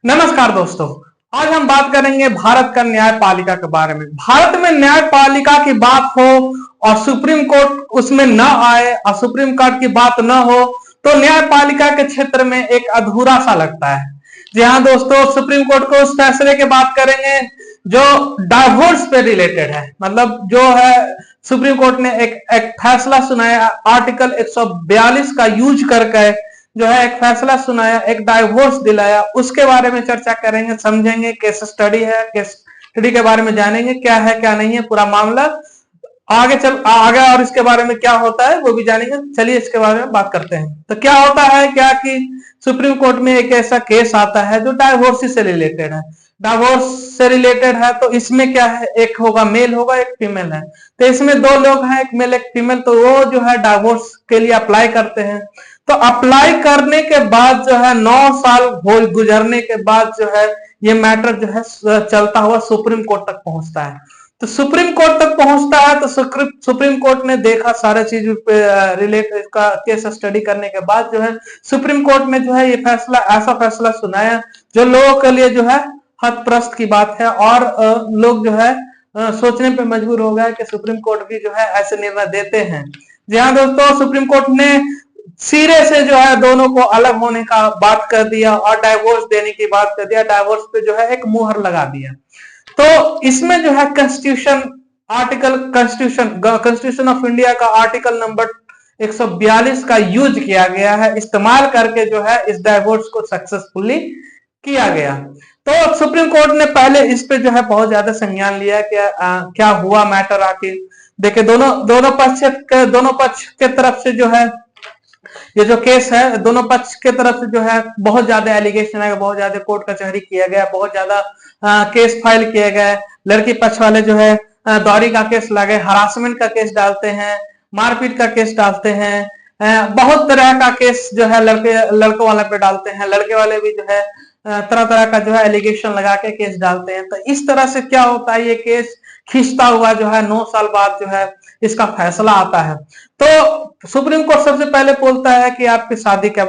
नमस्कार दोस्तों। आज हम बात करेंगे भारत का न्यायपालिका के बारे में। भारत में न्यायपालिका की बात हो और सुप्रीम कोर्ट उसमें न आए और सुप्रीम कोर्ट की बात न हो तो न्यायपालिका के क्षेत्र में एक अधूरा सा लगता है। जी हाँ दोस्तों, सुप्रीम कोर्ट को उस फैसले की बात करेंगे जो डाइवोर्स पे रिलेटेड है। मतलब जो है सुप्रीम कोर्ट ने एक फैसला सुनाया, आर्टिकल 142 का यूज करके जो है एक फैसला सुनाया, एक डाइवोर्स दिलाया। उसके बारे में चर्चा करेंगे, समझेंगे। केस स्टडी है, केस स्टडी के बारे में जानेंगे क्या है क्या नहीं है पूरा मामला। आगे और इसके बारे में क्या होता है वो भी जानेंगे। चलिए इसके बारे में बात करते हैं। तो क्या होता है क्या कि सुप्रीम कोर्ट में एक ऐसा केस आता है जो डाइवोर्स से रिलेटेड है। डाइवोर्स से रिलेटेड है तो इसमें क्या है, एक होगा मेल होगा, एक फीमेल है। तो इसमें दो लोग हैं, एक मेल एक फीमेल। तो वो जो है डाइवोर्स के लिए अप्लाई करते हैं। तो अप्लाई करने के बाद जो है 9 साल गुजरने के बाद जो है ये मैटर जो है चलता हुआ सुप्रीम कोर्ट तक पहुंचता है। तो सुप्रीम कोर्ट तक पहुंचता है तो सुप्रीम कोर्ट ने देखा सारे चीज पे रिलेटेड का केस स्टडी करने के बाद जो है सुप्रीम कोर्ट में जो है ये फैसला, ऐसा फैसला सुनाया जो लोगों के लिए जो है हतप्रस्त की बात है। और लोग जो है सोचने पे मजबूर हो गए कि सुप्रीम कोर्ट भी जो है ऐसे निर्णय देते हैं। जी हाँ दोस्तों, सुप्रीम कोर्ट ने सिरे से जो है दोनों को अलग होने का बात कर दिया और डाइवोर्स देने की बात कर दिया। डाइवोर्स पे जो है एक मुहर लगा दिया। तो इसमें जो है कॉन्स्टिट्यूशन ऑफ इंडिया का आर्टिकल नंबर 142 का यूज किया गया है, इस्तेमाल करके जो है इस डाइवोर्स को सक्सेसफुली किया गया। तो सुप्रीम कोर्ट ने पहले इस पे जो है बहुत ज्यादा संज्ञान लिया कि क्या हुआ मैटर आखिर। देखिए दोनों पक्ष के तरफ से जो है ये जो केस है, दोनों पक्ष के तरफ से जो है बहुत ज्यादा एलिगेशन है, बहुत ज्यादा कोर्ट कचहरी किया गया, बहुत ज्यादा केस फाइल किए गए। लड़की पक्ष वाले जो है दौरी का केस लागे, हरासमेंट का केस डालते हैं, मारपीट का केस डालते हैं, बहुत तरह का केस जो है लड़कों वाले पे डालते हैं। लड़के वाले भी जो है तरह तरह का जो है एलिगेशन लगा के केस डालते हैं। तो इस तरह से क्या होता है, ये केस खींचता हुआ जो है 9 साल बाद जो है इसका फैसला आता है। तो सुप्रीम कोर्ट सबसे पहले बोलता है कि आपकी शादी का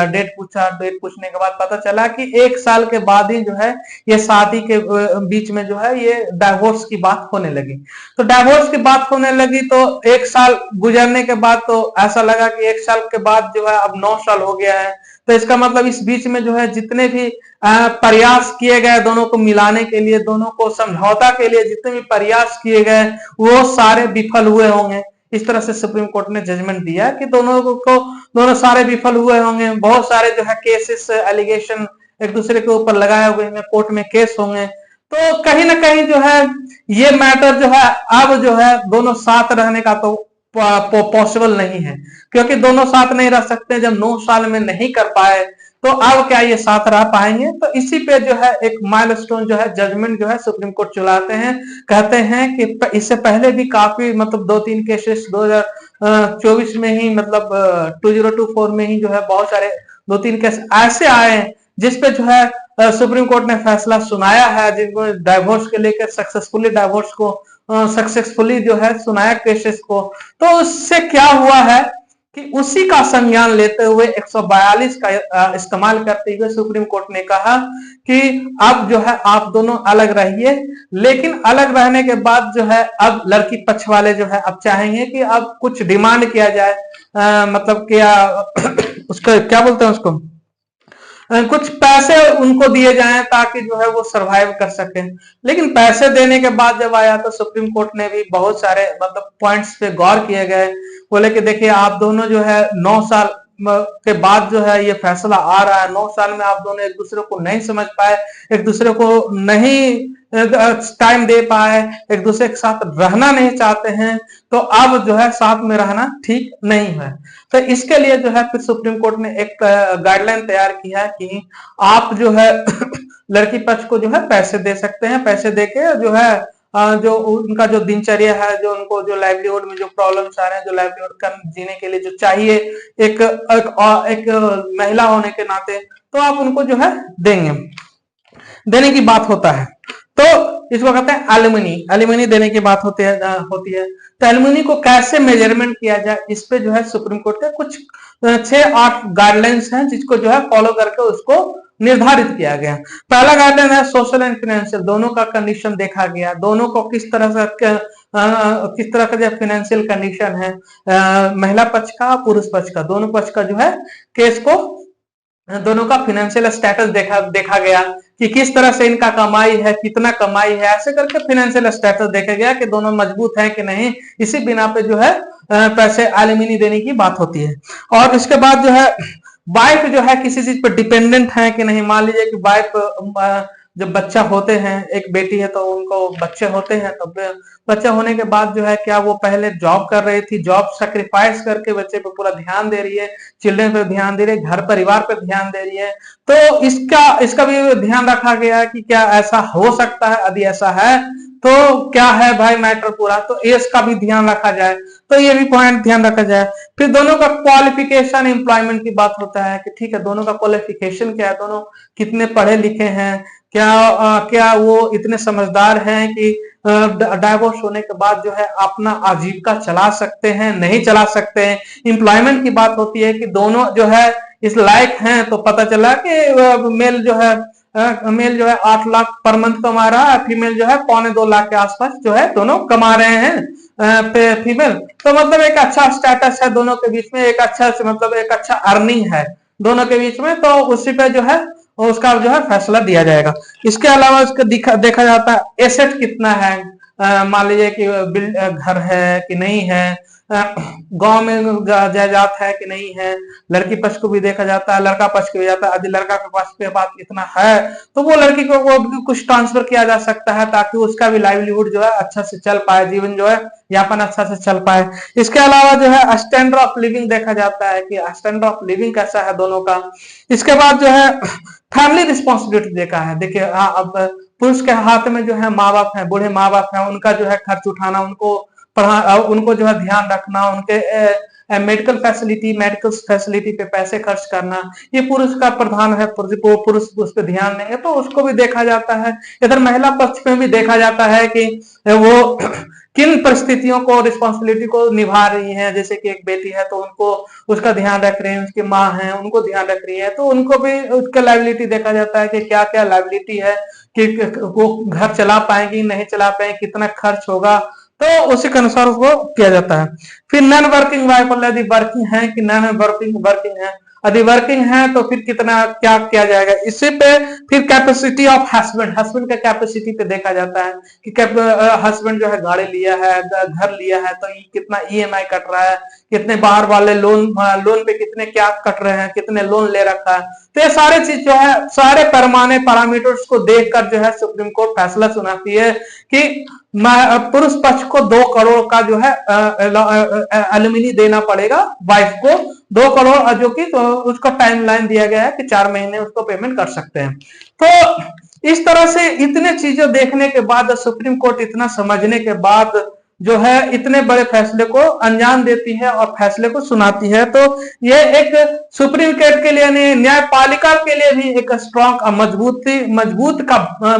डेट पूछा। डेट पूछने के बाद पता चला कि 1 साल के बाद ही जो है ये शादी के बीच में जो है ये डाइवोर्स की बात होने लगी। तो डाइवोर्स की बात होने लगी तो 1 साल गुजरने के बाद तो ऐसा लगा कि 1 साल के बाद जो है अब 9 साल हो गया है। तो इसका मतलब इस बीच में जो है जितने भी प्रयास किए गए दोनों को मिलाने के लिए, दोनों को समझौता के लिए जितने भी प्रयास किए गए वो सारे विफल हुए होंगे। इस तरह से सुप्रीम कोर्ट ने जजमेंट दिया कि दोनों सारे विफल हुए होंगे। बहुत सारे जो है केसेस एलिगेशन एक दूसरे के ऊपर लगाए हुए हैं, कोर्ट में केस होंगे। तो कहीं ना कहीं जो है ये मैटर जो है अब जो है दोनों साथ रहने का तो पॉसिबल नहीं है, क्योंकि दोनों साथ नहीं रह सकते। जब 9 साल में नहीं कर पाए तो अब क्या ये साथ रह पाएंगे। तो इसी पे जो है एक माइलस्टोन जो है जजमेंट जो है सुप्रीम कोर्ट चलाते हैं। कहते हैं कि इससे पहले भी काफी मतलब 2-3 केसेस 2024 में ही मतलब 2024 में ही जो है बहुत सारे 2-3 केस ऐसे आए जिसपे जो है सुप्रीम कोर्ट ने फैसला सुनाया है, जिनको डाइवोर्स के लेकर सक्सेसफुली जो है सुनाया केसेस को। तो उससे क्या हुआ है कि उसी का संज्ञान लेते हुए 142 का इस्तेमाल करते हुए सुप्रीम कोर्ट ने कहा कि अब जो है आप दोनों अलग रहिए। लेकिन अलग रहने के बाद जो है अब लड़की पक्ष वाले जो है अब चाहेंगे कि अब कुछ डिमांड किया जाए। मतलब क्या उसका क्या बोलते हैं उसको, कुछ पैसे उनको दिए जाएं ताकि जो है वो सरवाइव कर सके। लेकिन पैसे देने के बाद जब आया तो सुप्रीम कोर्ट ने भी बहुत सारे मतलब पॉइंट्स पे गौर किए गए। बोले कि देखिए आप दोनों जो है 9 साल के बाद जो है ये फैसला आ रहा है। 9 साल में आप दोनों एक दूसरे को नहीं समझ पाए, एक दूसरे को नहीं टाइम दे पाए, एक दूसरे के साथ रहना नहीं चाहते हैं। तो अब जो है साथ में रहना ठीक नहीं है। तो इसके लिए जो है फिर सुप्रीम कोर्ट ने एक गाइडलाइन तैयार की है कि आप जो है लड़की पक्ष को जो है पैसे दे सकते हैं। पैसे देके जो है जो उनका जो दिनचर्या है, जो उनको जो लाइवलीहुड में जो प्रॉब्लम्स आ रहे हैं, जो लाइवलीहुड का जीने के लिए जो चाहिए एक महिला होने के नाते, तो आप उनको जो है देने की बात होता है। तो इसको कहते हैं एलिमनी देने की बात होती है। तो एलिमनी को कैसे मेजरमेंट किया जाए, इस पे जो है सुप्रीम कोर्ट के कुछ 6-8 गाइडलाइंस हैं जिसको जो है फॉलो करके उसको निर्धारित किया गया। पहला गाइडलाइन है सोशल एंड फाइनेंशियल, दोनों का कंडीशन देखा गया, दोनों को किस तरह से किस तरह का जो फाइनेंशियल कंडीशन है, महिला पक्ष का पुरुष पक्ष का, दोनों पक्ष का जो है केस को, दोनों का फाइनेंशियल स्टेटस देखा गया कि किस तरह से इनका कमाई है, कितना कमाई है, ऐसे करके फाइनेंशियल स्टेटस देखा गया कि दोनों मजबूत हैं कि नहीं। इसी बिना पे जो है पैसे एलिमिनी देने की बात होती है। और इसके बाद जो है वाइफ जो है किसी चीज पर डिपेंडेंट है कि नहीं। मान लीजिए कि वाइफ जब बच्चा होते हैं, एक बेटी है तो उनको बच्चे होते हैं, तो बच्चा होने के बाद जो है क्या वो पहले जॉब कर रही थी, जॉब सेक्रीफाइस करके बच्चे पे पूरा ध्यान दे रही है, चिल्ड्रन पे ध्यान दे रही है, घर परिवार पे ध्यान दे रही है, तो इसका भी ध्यान रखा गया है कि क्या ऐसा हो सकता है। यदि ऐसा है तो क्या है भाई मैटर पूरा, तो एज का भी ध्यान रखा जाए, तो ये भी पॉइंट ध्यान रखा जाए। फिर दोनों का क्वालिफिकेशन एम्प्लॉयमेंट की बात होता है कि ठीक है दोनों का क्वालिफिकेशन क्या है, दोनों कितने पढ़े लिखे हैं, क्या वो इतने समझदार हैं कि डाइवोर्स होने के बाद जो है अपना आजीविका चला सकते हैं, नहीं चला सकते हैं। एम्प्लॉयमेंट की बात होती है कि दोनों जो है इस लायक हैं, तो पता चला कि मेल जो है 8 लाख पर मंथ कमा रहा है, फीमेल जो है 2.25 लाख के आसपास जो है दोनों कमा रहे हैं फीमेल। तो मतलब एक अच्छा स्टेटस है दोनों के बीच में, एक अच्छा मतलब एक अच्छा अर्निंग है दोनों के बीच में, तो उसी पे जो है उसका जो है फैसला दिया जाएगा। इसके अलावा उसका देखा जाता है एसेट कितना है, मान लीजिए कि घर है कि नहीं है, गांव में जायदाद है कि नहीं है, लड़की पक्ष को भी देखा जाता है, लड़का पक्ष को भी जाता है। यदि लड़का के पास पे बात इतना है तो वो लड़की को वो भी कुछ ट्रांसफर किया जा सकता है, ताकि उसका भी लाइवलीहुड जो है अच्छा से चल पाए, जीवन जो है यापन अच्छा से चल पाए। इसके अलावा जो है स्टैंडर्ड ऑफ लिविंग देखा जाता है कि स्टैंडर्ड ऑफ लिविंग कैसा है दोनों का। इसके बाद जो है फैमिली रिस्पॉन्सिबिलिटी देखा है। देखिए अब पुरुष के हाथ में जो है माँ बाप है, बूढ़े माँ बाप है, उनका जो है खर्च उठाना, उनको जो है ध्यान रखना, उनके मेडिकल फैसिलिटी पे पैसे खर्च करना, ये पुरुष का प्रधान है। पुरुष उस पर ध्यान देंगे तो उसको भी देखा जाता है। इधर महिला पक्ष में भी देखा जाता है कि वो किन परिस्थितियों को, रिस्पॉन्सिबिलिटी को निभा रही हैं। जैसे कि एक बेटी है तो उनको उसका ध्यान रख रही है, उसकी माँ है उनको ध्यान रख रही है, तो उनको भी उसका लायबिलिटी देखा जाता है कि क्या क्या लायबिलिटी है, कि वो घर चला पाएंगी नहीं चला पाएंगे, कितना खर्च होगा, तो उसी के अनुसार उसको किया जाता है। फिर नॉन वर्किंग वाइफ, यदि वर्किंग है कि नॉन वर्किंग है, यदि वर्किंग है तो फिर कितना क्या किया जाएगा। इसी पे फिर कैपेसिटी ऑफ हस्बैंड का कैपेसिटी पे देखा जाता है कि हस्बैंड जो है गाड़ी लिया है, घर लिया है, तो कितना ईएमआई कट रहा है, कितने बाहर वाले लोन पे कितने क्या कट रहे हैं, कितने लोन ले रखा है। तो ये सारे चीज जो है, सारे पैमाने पैरामीटर्स को देखकर जो है सुप्रीम कोर्ट फैसला सुनाती है कि पुरुष पक्ष को 2 करोड़ का जो है एलिमिनी देना पड़ेगा वाइफ को, 2 करोड़, जो कि तो उसका टाइमलाइन दिया गया है कि 4 महीने उसको पेमेंट कर सकते हैं। तो इस तरह से इतने चीजें देखने के बाद, सुप्रीम कोर्ट इतना समझने के बाद जो है इतने बड़े फैसले को अंजाम देती है और फैसले को सुनाती है। तो ये एक सुप्रीम कोर्ट के लिए नहीं, न्यायपालिका के लिए भी एक स्ट्रॉन्ग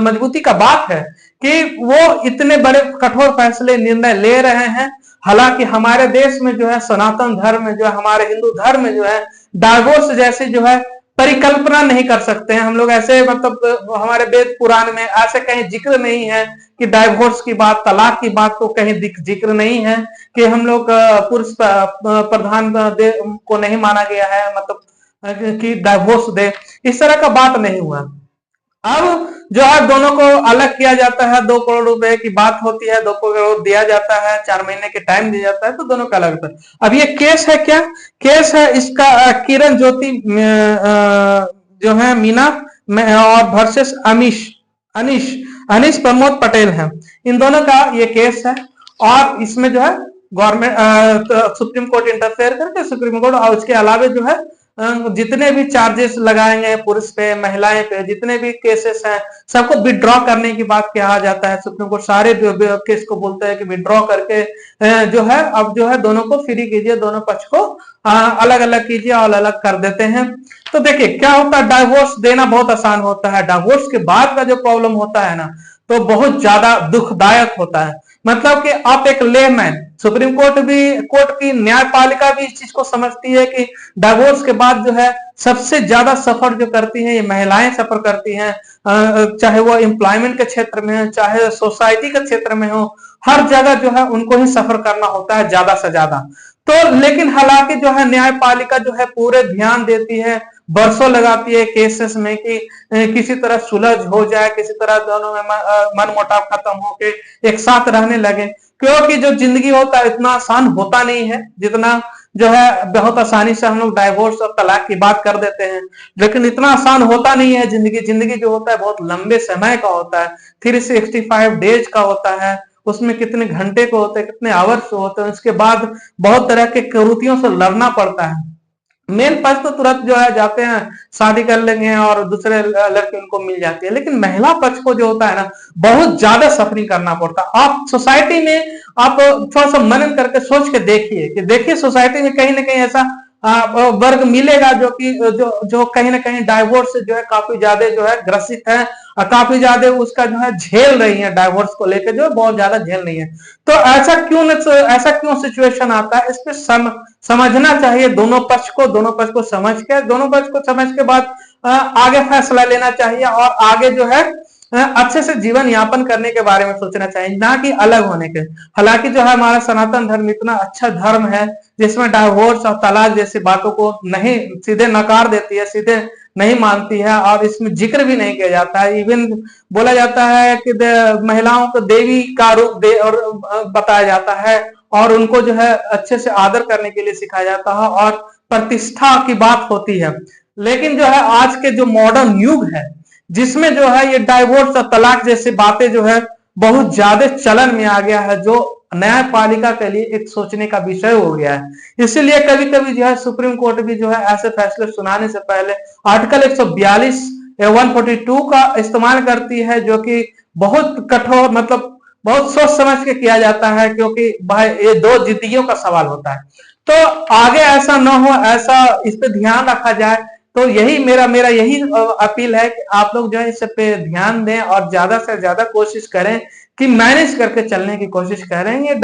मजबूती का बात है कि वो इतने बड़े कठोर फैसले, निर्णय ले रहे हैं। हालांकि हमारे देश में जो है सनातन धर्म में जो है, हमारे हिंदू धर्म में जो है डाइवोर्स जैसे जो है परिकल्पना नहीं कर सकते हैं हम लोग। ऐसे मतलब हमारे वेद पुराण में ऐसे कहीं जिक्र नहीं है कि डाइवोर्स की बात, तलाक की बात तो कहीं जिक्र नहीं है कि हम लोग पुरुष प्रधान को नहीं माना गया है, मतलब कि डाइवोर्स दे, इस तरह का बात नहीं हुआ। अब जो है दोनों को अलग किया जाता है, 2 करोड़ रुपए की बात होती है, 2 करोड़ दिया जाता है, 4 महीने के टाइम दिया जाता है, तो दोनों का अलग होता है। अब ये केस है, क्या केस है इसका, किरण ज्योति जो है मीना और वर्सेस अनीश प्रमोद पटेल है, इन दोनों का ये केस है। और इसमें जो है गवर्नमेंट सुप्रीम कोर्ट इंटरफेयर करके, सुप्रीम कोर्ट और उसके अलावा जो है जितने भी चार्जेस लगाएंगे पुरुष पे, महिलाएं पे, जितने भी केसेस हैं सबको विड्रॉ करने की बात कहा जाता है। सुप्रीम कोर्ट सारे केस को बोलता है कि विड्रॉ करके जो है अब जो है दोनों को फ्री कीजिए, दोनों पक्ष को अलग अलग कीजिए और अलग कर देते हैं। तो देखिए क्या होता है, डाइवोर्स देना बहुत आसान होता है, डाइवोर्स के बाद का जो प्रॉब्लम होता है ना, तो बहुत ज्यादा दुखदायक होता है। मतलब कि आप एक लेमैन, सुप्रीम कोर्ट की न्यायपालिका भी इस चीज को समझती है कि डाइवोर्स के बाद जो है सबसे ज्यादा सफर जो करती हैं ये महिलाएं सफर करती हैं, चाहे वो एम्प्लॉयमेंट के क्षेत्र में हो, चाहे सोसाइटी के क्षेत्र में हो, हर जगह जो है उनको ही सफर करना होता है ज्यादा से ज्यादा। तो लेकिन हालांकि जो है न्यायपालिका जो है पूरे ध्यान देती है, बरसों लगाती है केसेस में कि किसी तरह सुलझ हो जाए, किसी तरह दोनों में मन मुटाव खत्म हो के एक साथ रहने लगे, क्योंकि जो जिंदगी होता है इतना आसान होता नहीं है जितना जो है बहुत आसानी से हम लोग डाइवोर्स और तलाक की बात कर देते हैं, लेकिन इतना आसान होता नहीं है। जिंदगी जो होता है बहुत लंबे समय का होता है, 365 डेज का होता है, उसमें कितने घंटे को होते हैं, कितने आवर्स होते हैं, उसके बाद बहुत तरह के कुरीतियों से लड़ना पड़ता है। मेन पक्ष तो तुरंत जो है जाते हैं शादी कर लेंगे और दूसरे लड़के उनको मिल जाती है, लेकिन महिला पक्ष को जो होता है ना बहुत ज्यादा सफरिंग करना पड़ता है। आप सोसाइटी में आप थोड़ा सा मनन करके सोच के देखिए कि देखिए सोसाइटी में कहीं ना कहीं ऐसा वर्ग मिलेगा जो कि जो कहीं ना कहीं डाइवोर्स से जो है काफी ज्यादा जो है ग्रसित है और काफी ज्यादा उसका जो है झेल रही है, डाइवोर्स को लेकर जो है बहुत ज्यादा झेल रही है। तो ऐसा क्यों सिचुएशन आता है, इस पे समझना चाहिए दोनों पक्ष को, दोनों पक्ष को समझ के बाद आगे फैसला लेना चाहिए और आगे जो है अच्छे से जीवन यापन करने के बारे में सोचना चाहिए, ना कि अलग होने के। हालांकि जो है हमारा सनातन धर्म इतना अच्छा धर्म है जिसमें डाइवोर्स और तलाक जैसी बातों को नहीं सीधे नकार देती है, सीधे नहीं मानती है और इसमें जिक्र भी नहीं किया जाता है। इवन बोला जाता है कि महिलाओं को देवी का रूप दे और बताया जाता है और उनको जो है अच्छे से आदर करने के लिए सिखाया जाता है और प्रतिष्ठा की बात होती है। लेकिन जो है आज के जो मॉडर्न युग है जिसमें जो है ये डाइवोर्स और तलाक जैसी बातें जो है बहुत ज्यादा चलन में आ गया है, जो न्यायपालिका के लिए एक सोचने का विषय हो गया है। इसीलिए कभी कभी जो है सुप्रीम कोर्ट भी जो है ऐसे फैसले सुनाने से पहले आर्टिकल 142 या 142 का इस्तेमाल करती है, जो कि बहुत कठोर मतलब बहुत सोच समझ के किया जाता है, क्योंकि भाई ये दो जिंदगियों का सवाल होता है। तो आगे ऐसा ना हो, ऐसा इस पे ध्यान रखा जाए। तो यही मेरा यही अपील है कि आप लोग जो है इस पे ध्यान दें और ज्यादा से ज्यादा कोशिश करें कि मैनेज करके चलने की कोशिश करें। ये